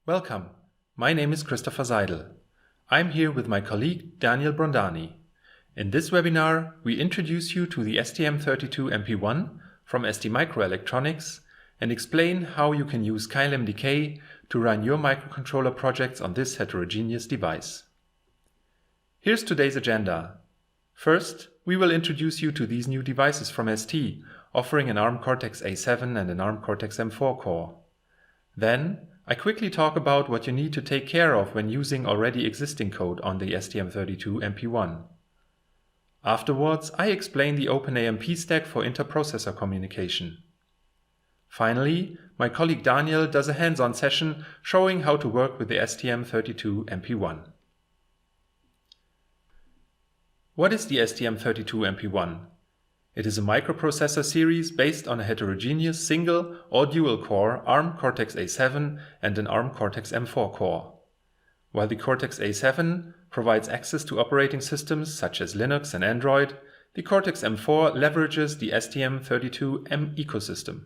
Welcome, my name is Christopher Seidel. I'm here with my colleague Daniel Brondani. In this webinar, we introduce you to the STM32MP1 from STMicroelectronics and explain how you can use Keil MDK to run your microcontroller projects on this heterogeneous device. Here's today's agenda. First, we will introduce you to these new devices from ST, offering an ARM Cortex-A7 and an ARM Cortex-M4 core. Then, I quickly talk about what you need to take care of when using already existing code on the STM32MP1. Afterwards, I explain the OpenMP stack for interprocessor communication. Finally, my colleague Daniel does a hands-on session showing how to work with the STM32MP1. What is the STM32MP1? It is a microprocessor series based on a heterogeneous single or dual-core ARM Cortex-A7 and an ARM Cortex-M4 core. While the Cortex-A7 provides access to operating systems such as Linux and Android, the Cortex-M4 leverages the STM32M ecosystem.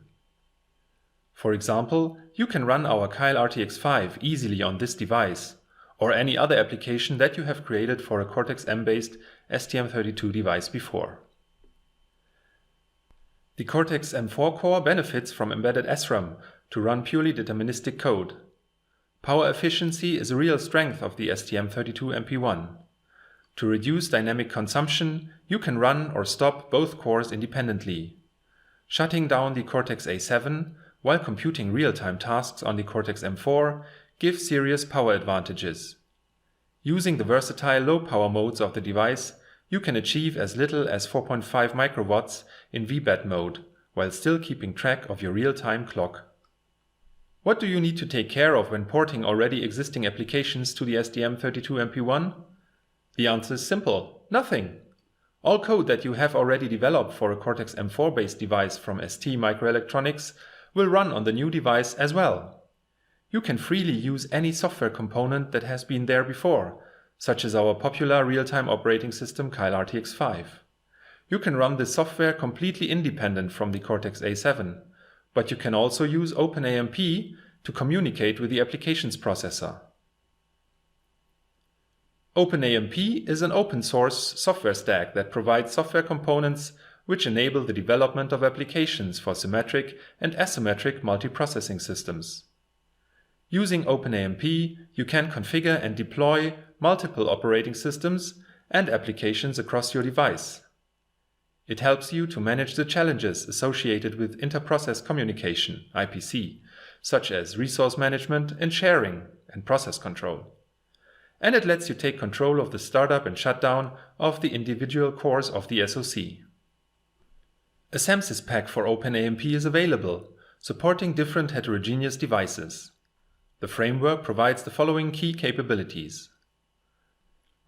For example, you can run our Keil RTX5 easily on this device, or any other application that you have created for a Cortex-M-based STM32 device before. The Cortex-M4 core benefits from embedded SRAM to run purely deterministic code. Power efficiency is a real strength of the STM32MP1. To reduce dynamic consumption, you can run or stop both cores independently. Shutting down the Cortex-A7 while computing real-time tasks on the Cortex-M4 gives serious power advantages. Using the versatile low-power modes of the device, you can achieve as little as 4.5 microwatts in VBAT mode, while still keeping track of your real-time clock. What do you need to take care of when porting already existing applications to the STM32MP1? The answer is simple: nothing. All code that you have already developed for a Cortex-M4 based device from STMicroelectronics will run on the new device as well. You can freely use any software component that has been there before, such as our popular real-time operating system Keil RTX5. You can run this software completely independent from the Cortex-A7, but you can also use OpenMP to communicate with the applications processor. OpenMP is an open-source software stack that provides software components which enable the development of applications for symmetric and asymmetric multiprocessing systems. Using OpenMP, you can configure and deploy multiple operating systems and applications across your device. It helps you to manage the challenges associated with interprocess communication, IPC, such as resource management and sharing and process control. And it lets you take control of the startup and shutdown of the individual cores of the SoC. A SAMSys pack for OpenMP is available, supporting different heterogeneous devices. The framework provides the following key capabilities.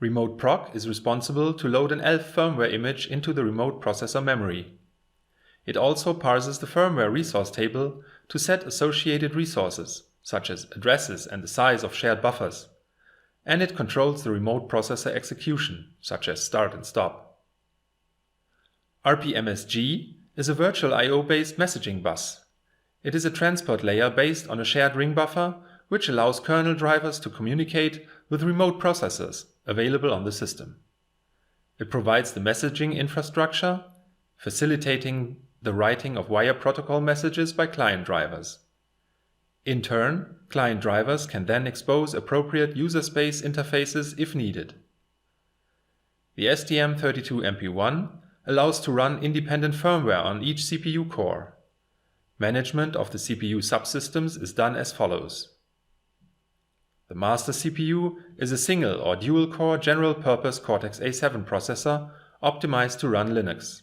Remote proc is responsible to load an ELF firmware image into the remote processor memory. It also parses the firmware resource table to set associated resources, such as addresses and the size of shared buffers. And it controls the remote processor execution, such as start and stop. RPMSG is a virtual I/O-based messaging bus. It is a transport layer based on a shared ring buffer, which allows kernel drivers to communicate with remote processors available on the system. It provides the messaging infrastructure, facilitating the writing of wire protocol messages by client drivers. In turn, client drivers can then expose appropriate user space interfaces if needed. The STM32MP1 allows to run independent firmware on each CPU core. Management of the CPU subsystems is done as follows. The master CPU is a single or dual-core general-purpose Cortex-A7 processor optimized to run Linux.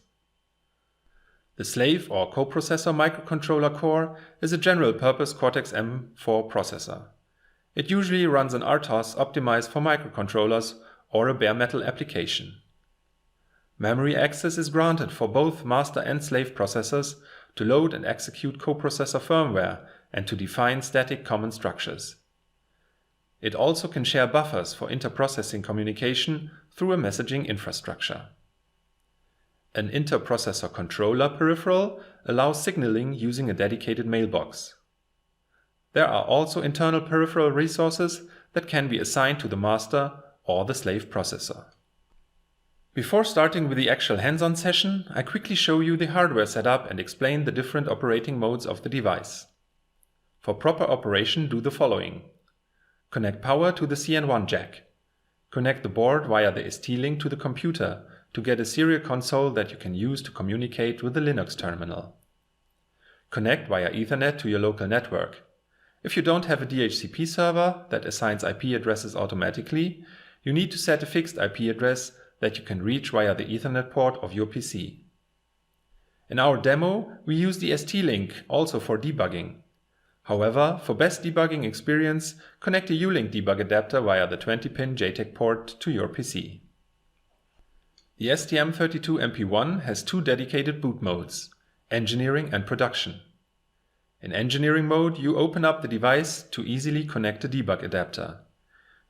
The slave or coprocessor microcontroller core is a general-purpose Cortex-M4 processor. It usually runs an RTOS optimized for microcontrollers or a bare metal application. Memory access is granted for both master and slave processors to load and execute coprocessor firmware and to define static common structures. It also can share buffers for interprocessing communication through a messaging infrastructure. An interprocessor controller peripheral allows signaling using a dedicated mailbox. There are also internal peripheral resources that can be assigned to the master or the slave processor. Before starting with the actual hands-on session, I quickly show you the hardware setup and explain the different operating modes of the device. For proper operation, do the following. Connect power to the CN1 jack. Connect the board via the STLink to the computer to get a serial console that you can use to communicate with the Linux terminal. Connect via Ethernet to your local network. If you don't have a DHCP server that assigns IP addresses automatically, you need to set a fixed IP address that you can reach via the Ethernet port of your PC. In our demo, we use the STLink also for debugging. However, for best debugging experience, connect a ULINK debug adapter via the 20-pin JTAG port to your PC. The STM32MP1 has two dedicated boot modes, Engineering and Production. In Engineering mode, you open up the device to easily connect a debug adapter.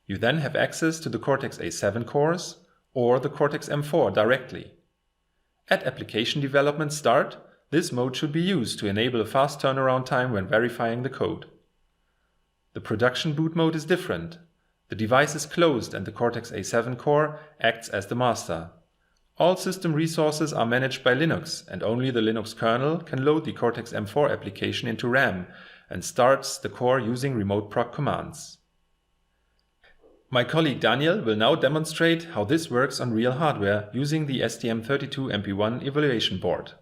You then have access to the Cortex-A7 cores or the Cortex-M4 directly. At application development start, this mode should be used to enable a fast turnaround time when verifying the code. The production boot mode is different. The device is closed and the Cortex-A7 core acts as the master. All system resources are managed by Linux, and only the Linux kernel can load the Cortex-M4 application into RAM and starts the core using remote proc commands. My colleague Daniel will now demonstrate how this works on real hardware using the STM32MP1 evaluation board.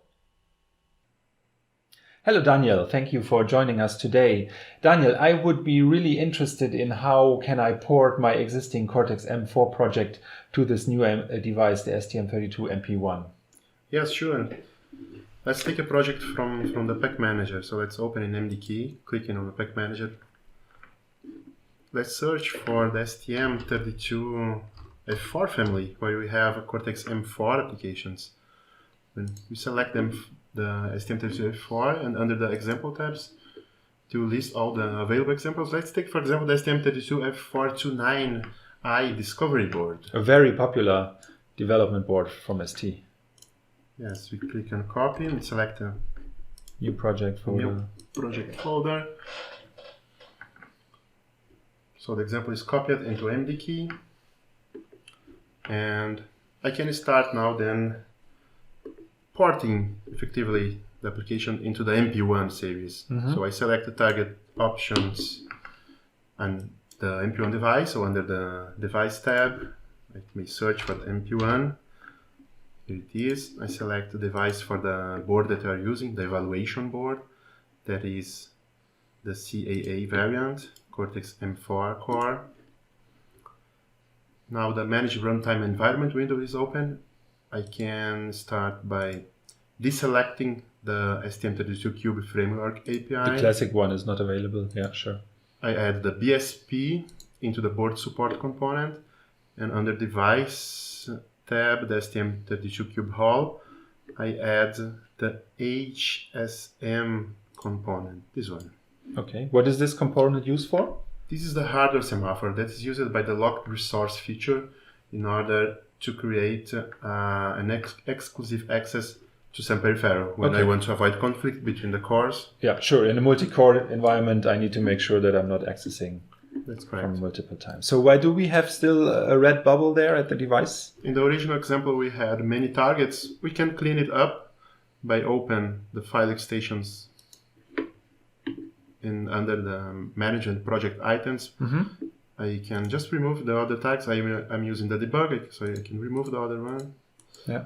Hello Daniel, thank you for joining us today. Daniel, I would be really interested in how can I port my existing Cortex-M4 project to this new device, the STM32MP1. Yes, sure. Let's take a project from the pack manager. So let's open an MDK, clicking on the pack manager. Let's search for the STM32F4 family, where we have Cortex-M4 applications. When we select them, the STM32F4, and under the example tabs to list all the available examples. Let's take, for example, the STM32F429i discovery board. A very popular development board from ST. Yes, we click on copy and select a new project folder. So the example is copied into MDK, and I can start now then porting effectively the application into the MP1 series. So I select the target options and the MP1 device. So under the device tab, let me search for the MP1. Here it is. I select the device for the board that we are using, the evaluation board. That is the CAA variant, Cortex-M4 core. Now the Manage Runtime Environment window is open. I can start by deselecting the STM32 Framework API. The classic one is not available, yeah, sure. I add the BSP into the board support component, and under Device tab, the STM32 Hall, I add the HSM component, this one. Okay, what is this component used for? This is the hardware semaphore that is used by the locked resource feature in order to create an exclusive access to some peripheral when I want to avoid conflict between the cores. Yeah, sure. In a multi-core environment, I need to make sure that I'm not accessing from multiple times. So why do we have still a red bubble there at the device? In the original example, we had many targets. We can clean it up by open the file extensions under the management project items. I can just remove the other tags. I'm using the debug, so I can remove the other one. Yeah.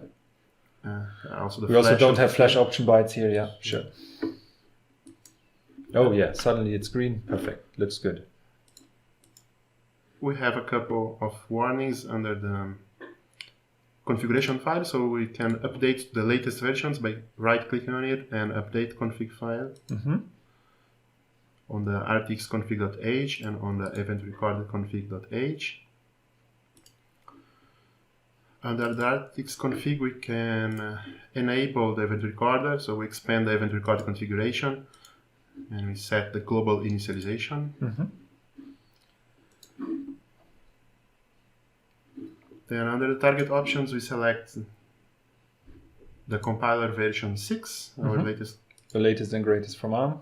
We also don't have flash option bytes here. Yeah, sure. Oh yeah, suddenly it's green. Perfect. Looks good. We have a couple of warnings under the configuration file, so we can update the latest versions by right-clicking on it and update config file. On the rtxconfig.h and on the event recorder config.h. Under the rtxconfig, we can enable the event recorder, so we expand the event recorder configuration and we set the global initialization. Then under the target options, we select the compiler version 6, the latest and greatest from ARM.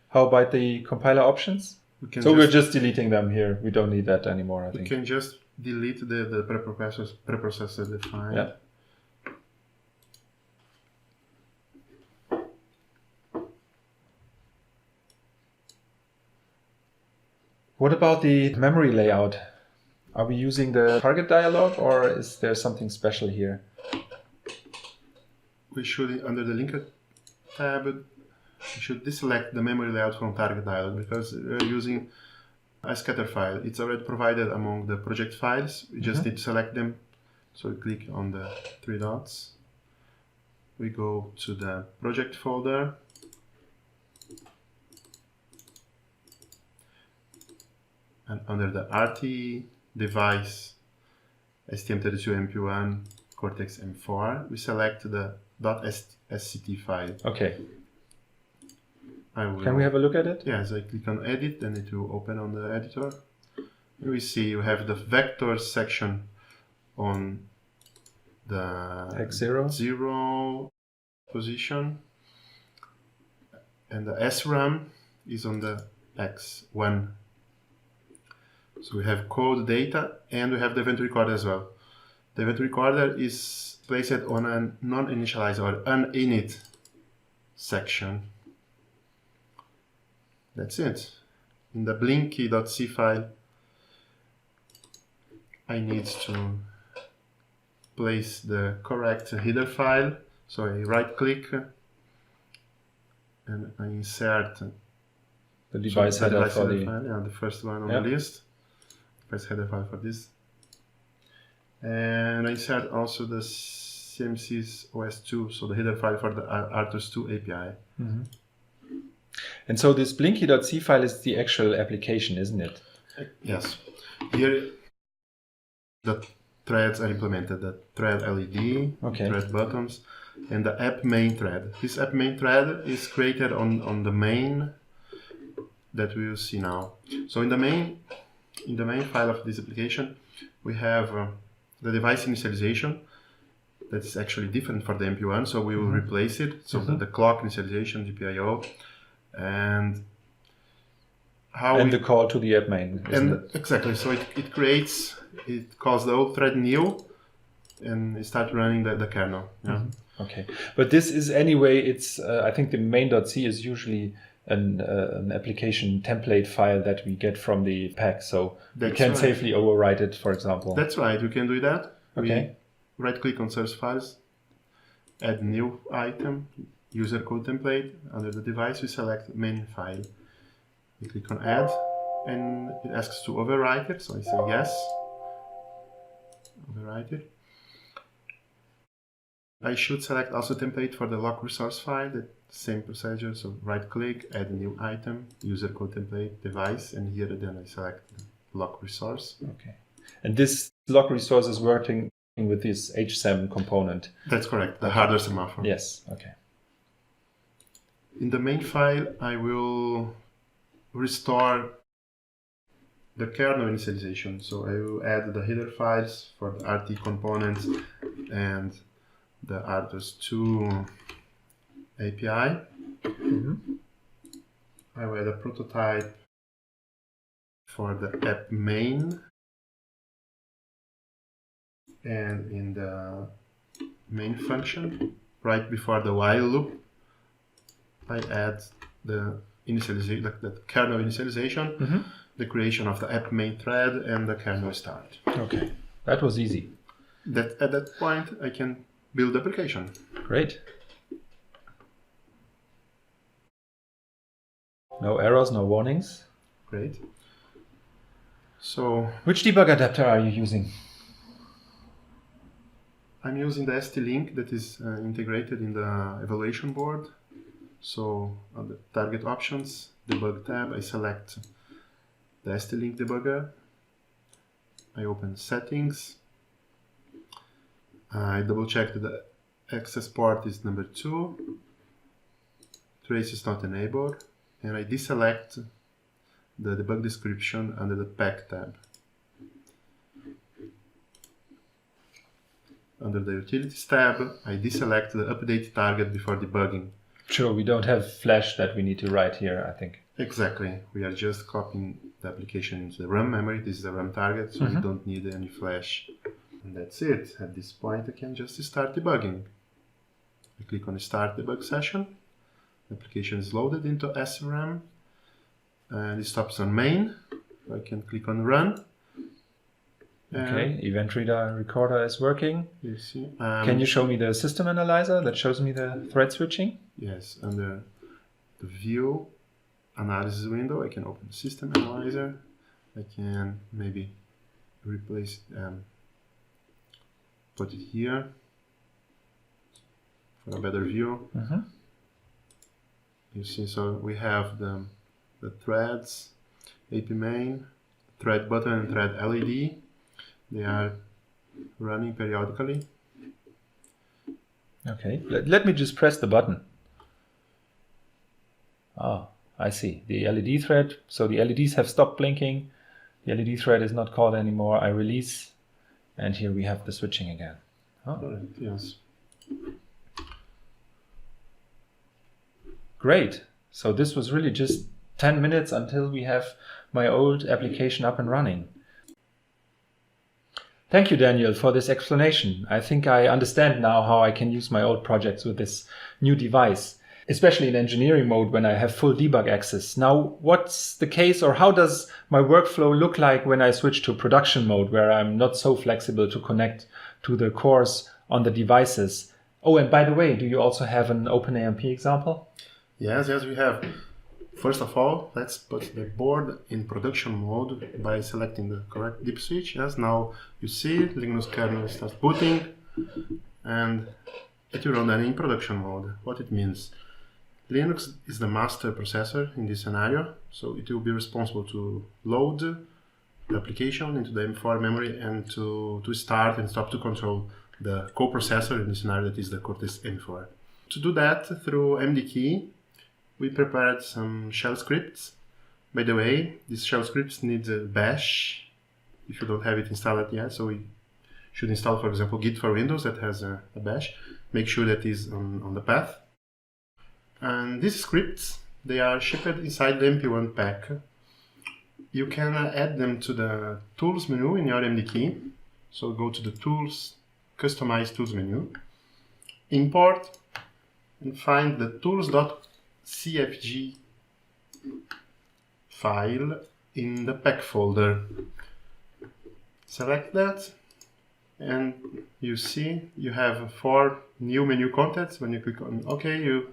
How about the compiler options? So we're just deleting them here. We don't need that anymore, I think. We can just delete the preprocessor define. Yeah. What about the memory layout? Are we using the target dialog or is there something special here? We should, under the linker tab, we should deselect the memory layout from target dialog because we're using a scatter file. It's already provided among the project files. We just need to select them. So we click on the three dots. We go to the project folder. And under the RT device STM32MP1 Cortex-M4, we select the .sct file. Okay. Can we have a look at it? Yes, I click on edit, then it will open on the editor. Here we see you have the vectors section on the X0 0 position, and the SRAM is on the X1. So we have code data and we have the event recorder as well. The event recorder is placed on a non-initialized or uninit section. That's it. In the blinky.c file, I need to place the correct header file. So I right click and I insert the device header for the file, yeah, the first one on the list. First header file for this. And I insert also the CMSIS OS2, so the header file for the RTOS2 API. And so this blinky.c file is the actual application, isn't it? Yes. Here the threads are implemented, the thread LED, thread buttons, and the app main thread. This app main thread is created on the main that we will see now. So in the main file of this application, we have the device initialization. That's actually different for the MP1, so we will replace it. So the clock initialization, GPIO, and the call to the app main. Exactly. So it calls the old thread new, and it starts running the kernel. Yeah. Okay, but this is anyway. It's I think the main.c is usually an application template file that we get from the pack, so we can safely overwrite it, for example. That's right, we can do that. Okay. We right click on source files, add new item, user code template. Under the device, we select main file. We click on add, and it asks to overwrite it, so I say yes. Overwrite it. I should select also template for the lock resource file, the same procedure, so right click, add a new item, user code template, device, and here then I select the lock resource. Okay. And this lock resource is working with this HSAM component. That's correct, the hardware semaphore. Yes, okay. In the main file, I will restore the kernel initialization. So I will add the header files for the RT components and the RTOS2 API. I will add a prototype for the app main, and in the main function, right before the while loop, I add the initialization, the kernel initialization, the creation of the app main thread, and the kernel start. Okay, that was easy. At that point, I can build the application. Great. No errors, no warnings. Great. So, which debug adapter are you using? I'm using the STLinux that is integrated in the evaluation board. So, on the target options, debug tab, I select the STLinux debugger. I open settings. I double check that the access port is number 2. Trace is not enabled. And I deselect the debug description under the pack tab. Under the utilities tab, I deselect the update target before debugging. Sure, we don't have Flash that we need to write here, I think. Exactly. We are just copying the application into the RAM memory. This is the RAM target, so we don't need any Flash. And that's it. At this point, I can just start debugging. I click on Start Debug Session. The application is loaded into SRAM. And it stops on main. I can click on Run. Okay, event recorder is working. You see. Can you show me the system analyzer that shows me the thread switching? Yes, under the View Analysis window, I can open the System Analyzer. I can maybe replace, put it here for a better view. You see, so we have the threads, AP main, thread button and thread LED. They are running periodically. Okay, let me just press the button. Ah, I see. The LED thread, so the LEDs have stopped blinking. The LED thread is not called anymore. I release, and here we have the switching again. Oh. Right, yes. Great. So this was really just 10 minutes until we have my old application up and running. Thank you, Daniel, for this explanation. I think I understand now how I can use my old projects with this new device, especially in engineering mode when I have full debug access. Now, what's the case, or how does my workflow look like when I switch to production mode, where I'm not so flexible to connect to the cores on the devices? Oh, and by the way, do you also have an OpenMP example? Yes, we have. First of all, let's put the board in production mode by selecting the correct dip switch. Yes, now you see Linux kernel starts booting and it will run in production mode. What it means? Linux is the master processor in this scenario, so it will be responsible to load the application into the M4 memory and to start and stop to control the coprocessor in this scenario, that is the Cortex-M4. To do that through MDK, we prepared some shell scripts. By the way, these shell scripts need a bash if you don't have it installed yet. So we should install, for example, Git for Windows that has a bash. Make sure that is on the path. And these scripts, they are shipped inside the MP1 pack. You can add them to the Tools menu in your MDK. So go to the Tools, Customize Tools menu, Import, and find the tools.cfg file in the pack folder. Select that, and you see you have 4 new menu contents. When you click on OK, you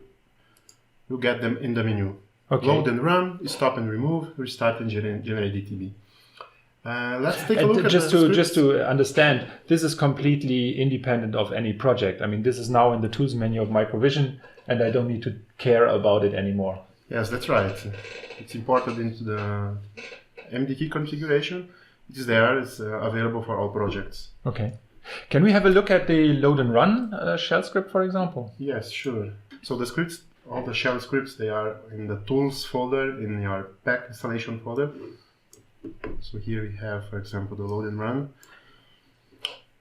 get them in the menu. Okay. Load and run, stop and remove, restart and generate DTB. Let's take a look at just to understand, this is completely independent of any project. I mean, this is now in the tools menu of Microvision, and I don't need to care about it anymore. Yes, that's right. It's imported into the MDK configuration. It is there. It's available for all projects. Okay. Can we have a look at the load and run shell script, for example? Yes, sure. So the scripts, all the shell scripts, they are in the tools folder in your pack installation folder. So here we have, for example, the load and run.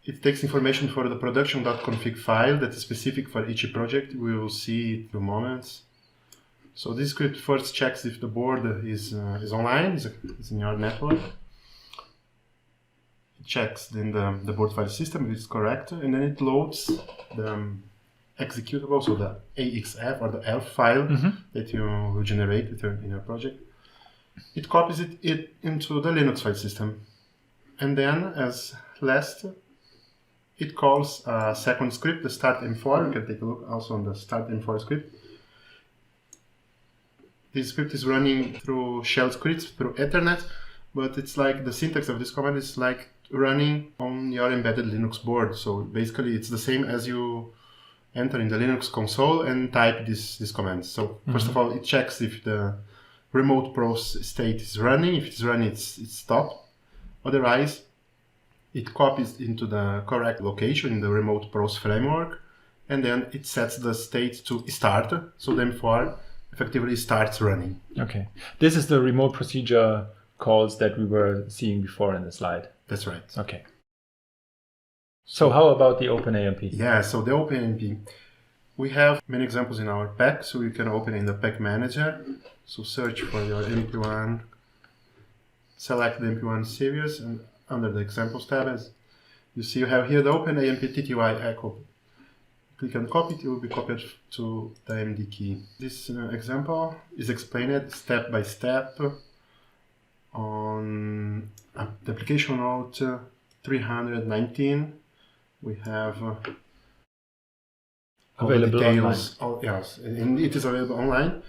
It takes information for the production.config file that is specific for each project. We will see it in moments. So this script first checks if the board is online, is in your network. It checks then the board file system if it's correct, and then it loads the executable, so the AXF or the ELF file that you will generate in your project. It copies it into the Linux file system, and then as last, it calls a second script, the start M4. You can take a look also on the start M4 script. This script is running through shell scripts through Ethernet, but it's like the syntax of this command is like running on your embedded Linux board. So basically, it's the same as you enter in the Linux console and type this command. So first of all, it checks if the remote pros state is running. If it's running, it's stopped. Otherwise, it copies into the correct location in the remote pros framework, and then it sets the state to start. So the M4 effectively starts running. Okay. This is the remote procedure calls that we were seeing before in the slide. That's right. Okay. So how about the OpenMP? Yeah, so the OpenMP. We have many examples in our pack, so you can open in the pack manager. So search for your MP1, select the MP1 series, and under the examples tab, as you see, you have here the OpenMP TTY echo. Click on copy, it will be copied to the MDK. This example is explained step by step on the application note 319. We have all the Available details. Yes, and it is available online,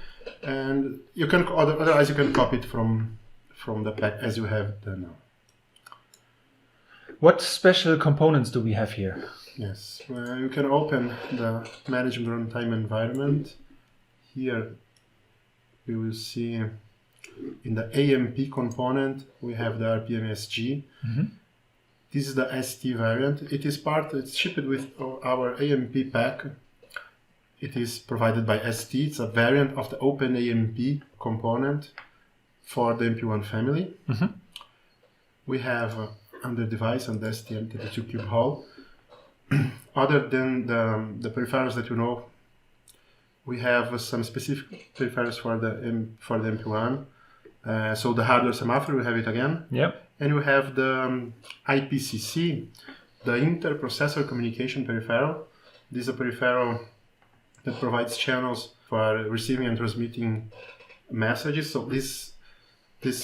and you can otherwise you can copy it from the pack as you have done now. What special components do we have here? Yes, you can open the management runtime environment. Here we will see in the AMP component we have the RPMSG. This is the ST variant. It's shipped with our AMP pack. It is provided by ST. It's a variant of the OpenAMP component for the MP1 family. We have under device and the STM32 Hall. Other than the peripherals that you know, we have some specific peripherals for the MP1. So the hardware semaphore, we have it again. Yep. And we have the IPCC, the interprocessor communication peripheral. This is a peripheral that provides channels for receiving and transmitting messages. So this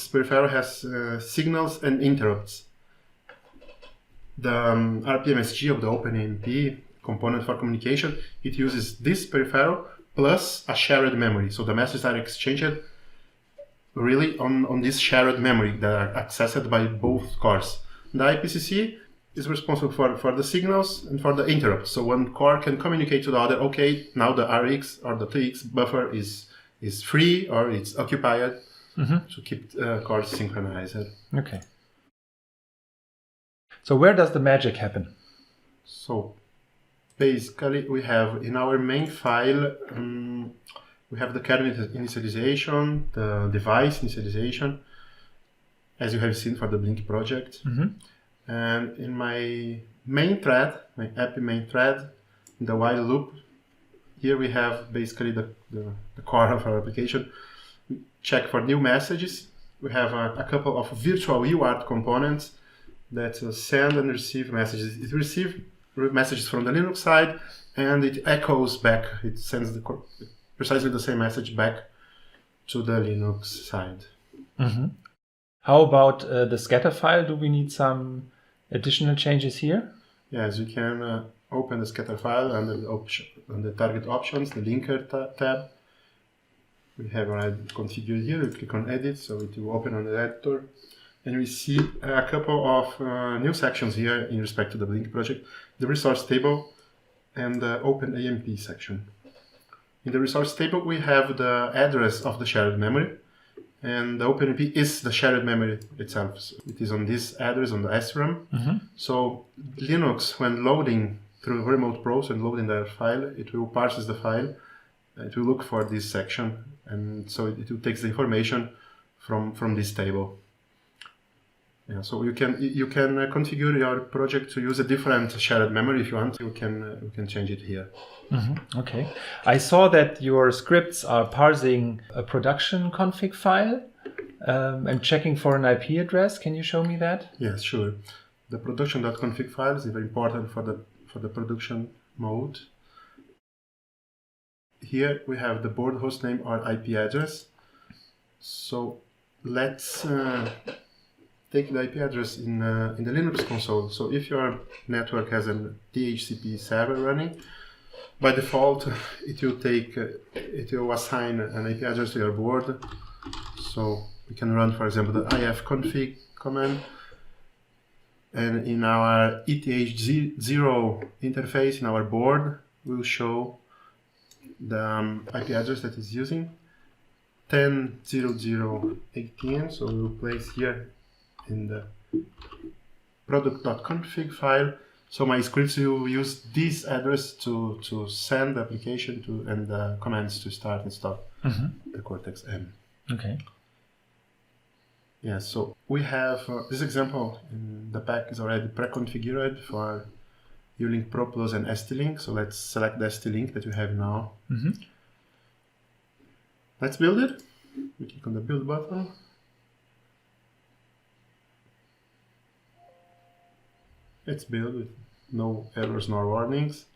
peripheral has signals and interrupts. The RPMSG of the OpenMP component for communication, it uses this peripheral plus a shared memory. So the messages are exchanged really on this shared memory that are accessed by both cores. The IPCC is responsible for the signals and for the interrupts. So one core can communicate to the other, okay, now the RX or the TX buffer is free or it's occupied, to keep cores synchronized. Okay. So where does the magic happen? So basically we have in our main file, we have the kernel initialization, the device initialization, as you have seen for the Blink project. And in my main thread, my app main thread, in the while loop, here we have basically the core of our application. We check for new messages. We have a couple of virtual UART components that send and receive messages. It receives messages from the Linux side, and it echoes back. It sends precisely the same message back to the Linux side. How about the scatter file? Do we need some additional changes here? Yes, you can open the scatter file under the target options, the linker tab. We have already configured here. You click on edit, so it will open on the editor. And we see a couple of new sections here in respect to the Blink project, the resource table and the OpenAMP section. In the resource table, we have the address of the shared memory, and the OpenMP is the shared memory itself. So it is on this address on the SRAM. So Linux, when loading through remote pros and loading their file, it will parse the file. It will look for this section, and so it will take the information from this table. Yeah, so you can configure your project to use a different shared memory if you want. You can change it here. Okay. I saw that your scripts are parsing a production config file and checking for an IP address. Can you show me that? Yes, sure. The production.config file is very important for the production mode. Here we have the board hostname or IP address. So let's take the IP address in the Linux console. So if your network has a DHCP server running, by default it will assign an IP address to your board. So we can run, for example, the ifconfig command, and in our ETH0 interface in our board we'll show the IP address that is using 10.0.0.18. So we'll place here in the product.config file. So my scripts will use this address to send the application to and the commands to start and stop the Cortex-M. Okay. Yeah, so we have this example in the pack is already pre-configured for ULINK Pro Plus and STLink. So let's select the STLink that we have now. Let's build it. We click on the build button. It's built with no errors nor warnings.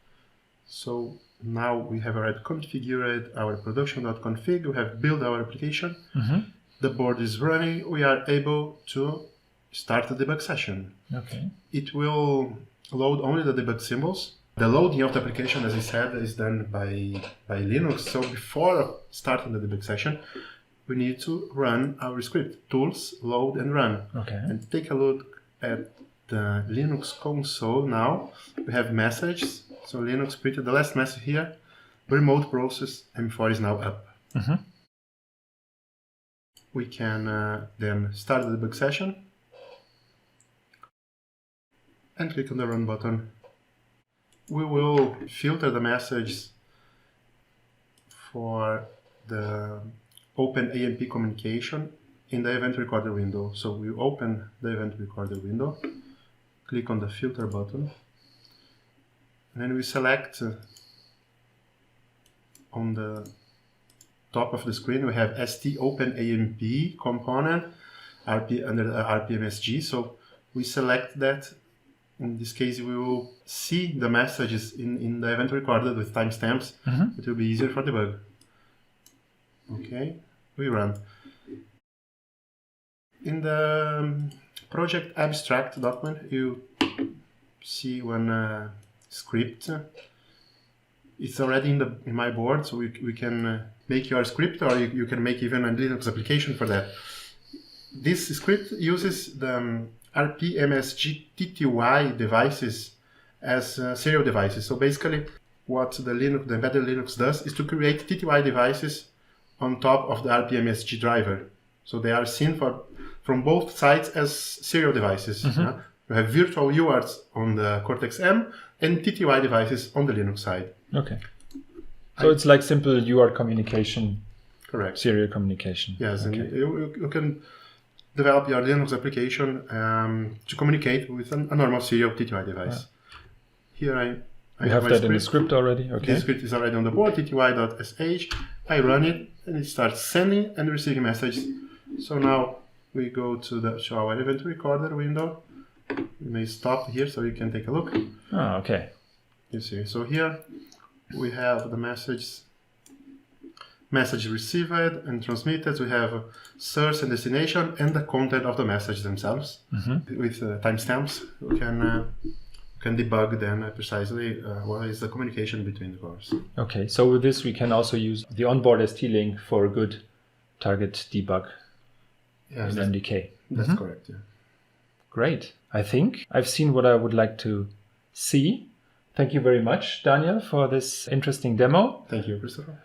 So now we have already configured our production.config. We have built our application. The board is running. We are able to start the debug session. Okay. It will load only the debug symbols. The loading of the application, as I said, is done by Linux. So before starting the debug session, we need to run our script, tools, load and run. Okay. And take a look at the Linux console now. We have messages. So Linux printed the last message here. Remote process M4 is now up. We can then start the debug session and click on the run button. We will filter the messages for the OpenMP communication in the event recorder window. So we open the event recorder window, click on the filter button, and then we select on the top of the screen we have ST OpenMP component under the RPMSG. So we select that. In this case, we will see the messages in the event recorder with timestamps. It will be easier for debug. Okay, we run. In the project abstract document, you see one script. It's already in my board, so we can make your script, or you can make even a Linux application for that. This script uses the RPMSG TTY devices as serial devices. So basically, what the embedded Linux does is to create TTY devices on top of the RPMSG driver. So they are seen from both sides as serial devices. We have virtual UARTs on the Cortex-M and TTY devices on the Linux side. Okay. So it's like simple UART communication. Correct. Serial communication. Yes, okay. And you can develop your Linux application to communicate with a normal serial TTY device. Here I have that in the script already. Okay. The script is already on the board, tty.sh. I run it and it starts sending and receiving messages. So now we go to our event recorder window. We may stop here so you can take a look. Okay. You see. So here we have the message received and transmitted. We have source and destination and the content of the message themselves. With timestamps. We can debug then precisely what is the communication between the cores. Okay, so with this we can also use the onboard ST-Link for a good target debug in MDK. That's correct, yeah. Great. I think I've seen what I would like to see. Thank you very much, Daniel, for this interesting demo. Thank you, Christopher.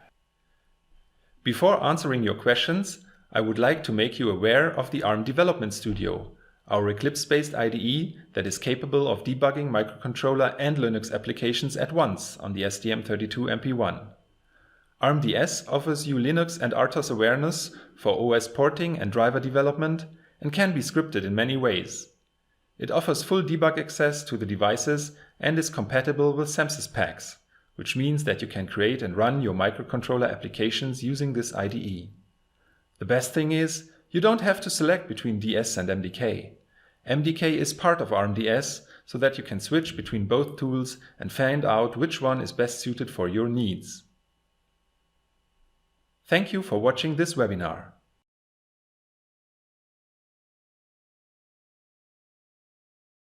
Before answering your questions, I would like to make you aware of the ARM Development Studio, our Eclipse-based IDE that is capable of debugging microcontroller and Linux applications at once on the STM32MP1. ARMDS offers you Linux and RTOS awareness for OS porting and driver development and can be scripted in many ways. It offers full debug access to the devices and is compatible with SAMSys packs, which means that you can create and run your microcontroller applications using this IDE. The best thing is, you don't have to select between DS and MDK. MDK is part of ARMDS, so that you can switch between both tools and find out which one is best suited for your needs. Thank you for watching this webinar.